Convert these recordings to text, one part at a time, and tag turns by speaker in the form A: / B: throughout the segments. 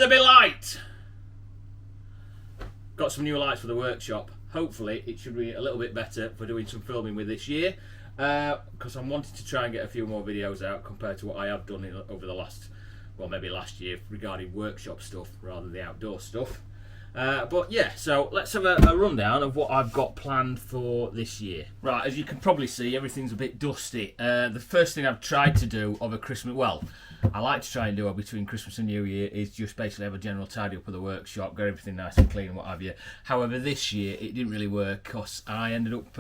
A: weather be light? Got some new lights for the workshop. Hopefully it should be a little bit better for doing some filming with this year, because I'm wanting to try and get a few more videos out compared to what I have done over the last, well, maybe last year, regarding workshop stuff rather than the outdoor stuff. But yeah, so let's have a rundown of what I've got planned for this year. Right, as you can probably see, everything's a bit dusty. The first thing I've tried to do over Christmas, well, I like to try and do between Christmas and New Year, is just basically have a general tidy up of the workshop, get everything nice and clean and what have you. However, this year it didn't really work because I ended up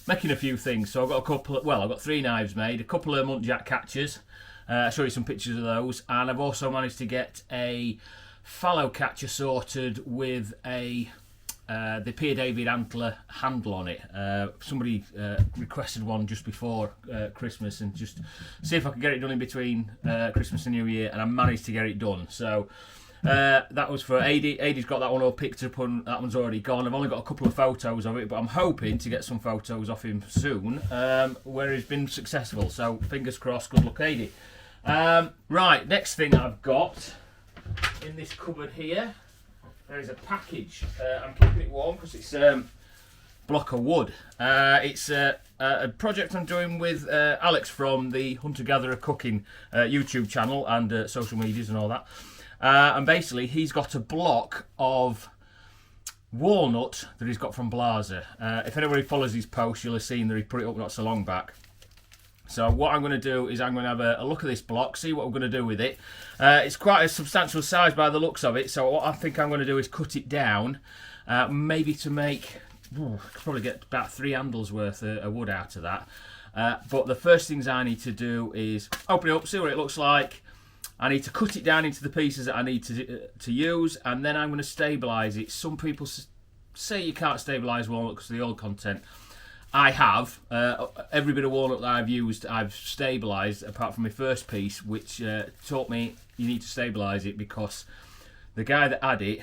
A: making a few things. So I've got a couple of, well, I've got 3 knives made, a couple of Muntjac Catchers. I'll show you some pictures of those, and I've also managed to get a fallow catcher sorted with the Pierre David antler handle on it. Somebody requested one just before Christmas, and just see if I could get it done in between Christmas and New Year, and I managed to get it done. So that was for Adi. Adi's got that one all picked up, and that one's already gone. I've only got a couple of photos of it, but I'm hoping to get some photos off him soon, where he's been successful. So fingers crossed, good luck, Adi. Right, next thing I've got in this cupboard here, there is a package. I'm keeping it warm because it's a block of wood. It's a project I'm doing with Alex from the Hunter Gatherer Cooking YouTube channel and social medias and all that. And basically, he's got a block of walnut that he's got from Blaser. If anybody follows his posts, you'll have seen that he put it up not so long back. So what I'm going to do is I'm going to have a look at this block, see what we're going to do with it. It's quite a substantial size by the looks of it, so what I think I'm going to do is cut it down, maybe to make, could probably get about 3 handles worth of wood out of that. But the first things I need to do is open it up, see what it looks like. I need to cut it down into the pieces that I need to use, and then I'm going to stabilise it. Some people say you can't stabilise walnut because of the oil content. I have. Every bit of walnut that I've used, I've stabilised, apart from my first piece, which taught me you need to stabilise it, because the guy that had it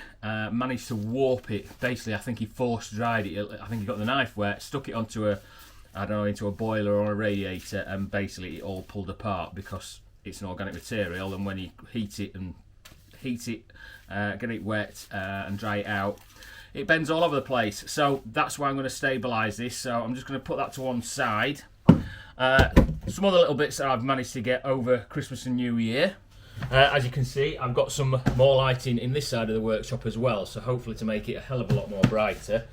A: managed to warp it. Basically, I think he force dried it. I think he got the knife wet, stuck it onto into a boiler or a radiator, and basically it all pulled apart because it's an organic material, and when you heat it, get it wet and dry it out, it bends all over the place. So that's why I'm going to stabilise this. So I'm just going to put that to one side. Some other little bits that I've managed to get over Christmas and New Year. As you can see, I've got some more lighting in this side of the workshop as well, so hopefully to make it a hell of a lot more brighter.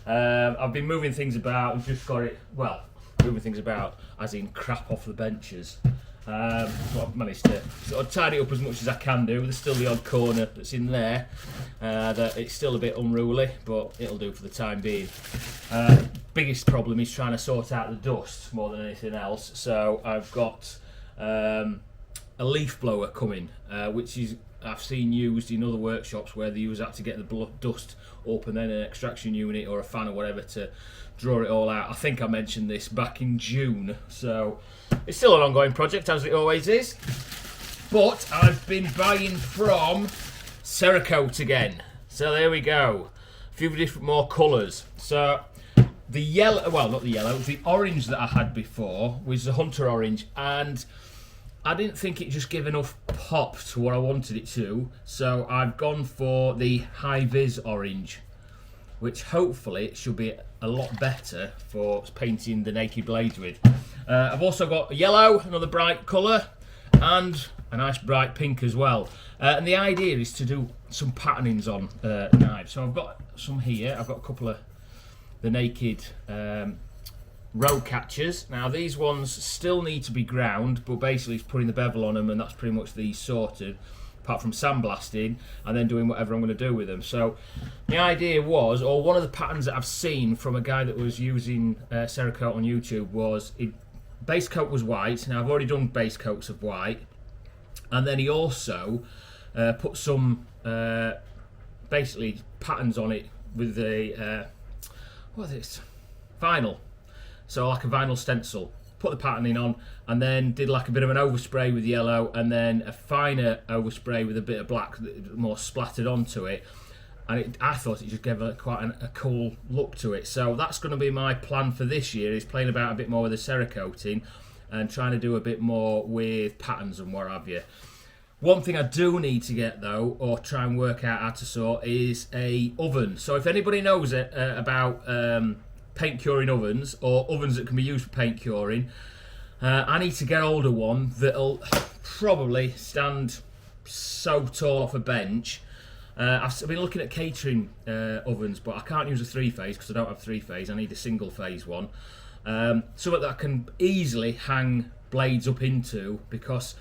A: I've been moving things about and just got it, well, moving things about as in crap off the benches. So I've managed to sort of tidy up as much as I can do. There's still the odd corner that's in there that it's still a bit unruly, but it'll do for the time being. Biggest problem is trying to sort out the dust more than anything else. So I've got a leaf blower coming, which is I've seen used in other workshops where they use that to get the dust up, and then an extraction unit or a fan or whatever to draw it all out. I think I mentioned this back in June, so it's still an ongoing project, as it always is. But I've been buying from Cerakote again. So there we go. A few different more colours. So the yellow, well, not the yellow, the orange that I had before was the Hunter orange, and I didn't think it just gave enough pop to what I wanted it to. So I've gone for the high vis orange, which hopefully should be a lot better for painting the naked blades with. I've also got yellow, another bright colour, and a nice bright pink as well. And the idea is to do some patternings on knives. So I've got some here. I've got a couple of the naked road catchers. Now these ones still need to be ground, but basically it's putting the bevel on them, and that's pretty much these sorted, apart from sandblasting and then doing whatever I'm going to do with them. So the idea was, or one of the patterns that I've seen from a guy that was using Cerakote on YouTube was, base coat was white. Now I've already done base coats of white, and then he also put some basically patterns on it with the what is this? Vinyl. So like a vinyl stencil. Put the patterning on, and then did like a bit of an overspray with yellow, and then a finer overspray with a bit of black more splattered onto it. And I thought it just gave quite a cool look to it. So that's going to be my plan for this year, is playing about a bit more with the Cerakoting and trying to do a bit more with patterns and what have you. One thing I do need to get though, or try and work out how to sort, is a oven. So if anybody knows about paint curing ovens, or ovens that can be used for paint curing, I need to get hold of one that'll probably stand so tall off a bench. I've been looking at catering ovens, but I can't use a 3-phase because I don't have 3-phase. I need a single-phase one. Something that I can easily hang blades up into, because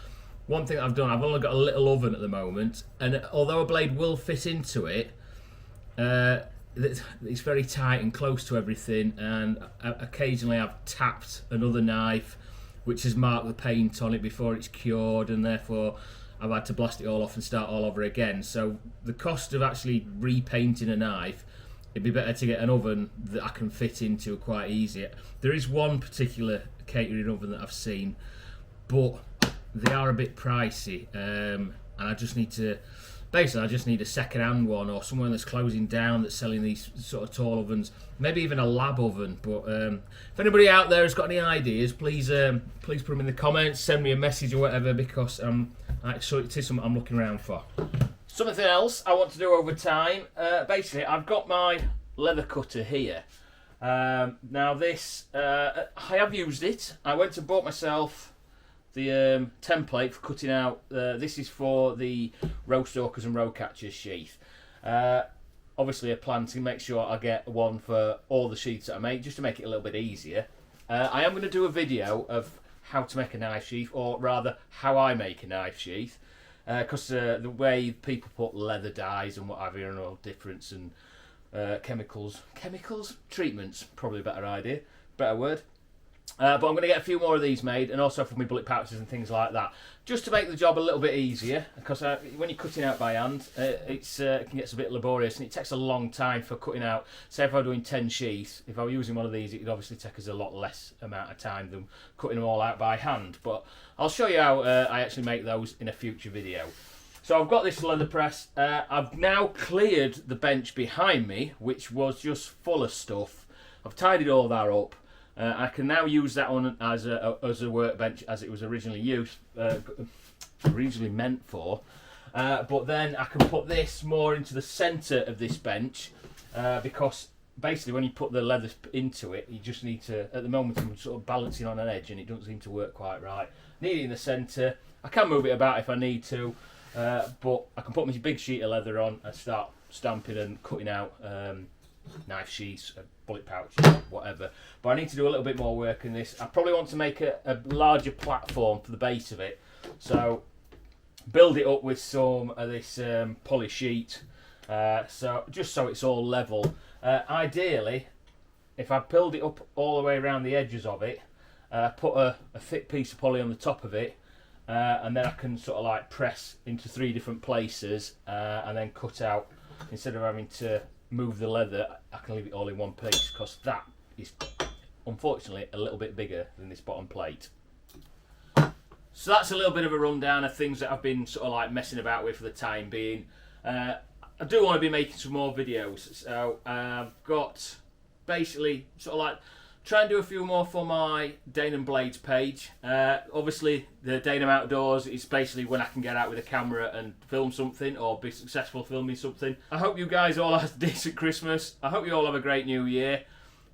A: one thing I've done, I've only got a little oven at the moment, and although a blade will fit into it, it's very tight and close to everything, and occasionally I've tapped another knife which has marked the paint on it before it's cured, and therefore I've had to blast it all off and start all over again. So the cost of actually repainting a knife, it'd be better to get an oven that I can fit into quite easy. There is one particular catering oven that I've seen, but they are a bit pricey, and I just need to, basically I just need a second-hand one, or someone that's closing down that's selling these sort of tall ovens, maybe even a lab oven. But if anybody out there has got any ideas, please put them in the comments, send me a message or whatever, because so it is something I'm looking around for. Something else I want to do over time, basically I've got my leather cutter here. Now this, I have used it. I went and bought myself the template for cutting out, this is for the row stalkers and row catchers sheath. Obviously a plan to make sure I get one for all the sheaths that I make, just to make it a little bit easier. I am going to do a video of how to make a knife sheath, or rather how I make a knife sheath, because the way people put leather dyes and what have you, and all difference, and chemicals, treatments, probably a better idea, better word. But I'm going to get a few more of these made, and also for my bullet pouches and things like that, just to make the job a little bit easier, because when you're cutting out by hand, it can get a bit laborious, and it takes a long time for cutting out. Say if I were doing 10 sheaths, if I were using one of these, it would obviously take us a lot less amount of time than cutting them all out by hand. But I'll show you how I actually make those in a future video. So I've got this leather press. I've now cleared the bench behind me, which was just full of stuff. I've tidied all that up. I can now use that one as a workbench as it was originally meant for. But then I can put this more into the centre of this bench, because basically when you put the leather into it, you just need to, at the moment I'm sort of balancing on an edge and it doesn't seem to work quite right. Need it in the centre. I can move it about if I need to, but I can put my big sheet of leather on and start stamping and cutting out knife sheaths, bullet pouches, whatever. But I need to do a little bit more work in this. I probably want to make a larger platform for the base of it, so build it up with some of this poly sheet, so just so it's all level. Ideally, if I build it up all the way around the edges of it, put a thick piece of poly on the top of it, and then I can sort of like press into 3 different places, and then cut out, instead of having to move the leather, I can leave it all in one piece, because that is unfortunately a little bit bigger than this bottom plate. So that's a little bit of a rundown of things that I've been sort of like messing about with for the time being. I do want to be making some more videos, so I've got basically sort of like try and do a few more for my Danumblades page. Obviously the Danum Outdoors is basically when I can get out with a camera and film something, or be successful filming something. I hope you guys all have a decent Christmas. I hope you all have a great new year.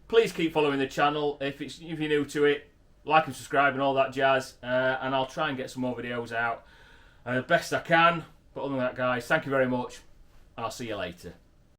A: Please keep following the channel. If you're new to it, like and subscribe and all that jazz, and I'll try and get some more videos out best I can. But other than that, guys, thank you very much. I'll see you later.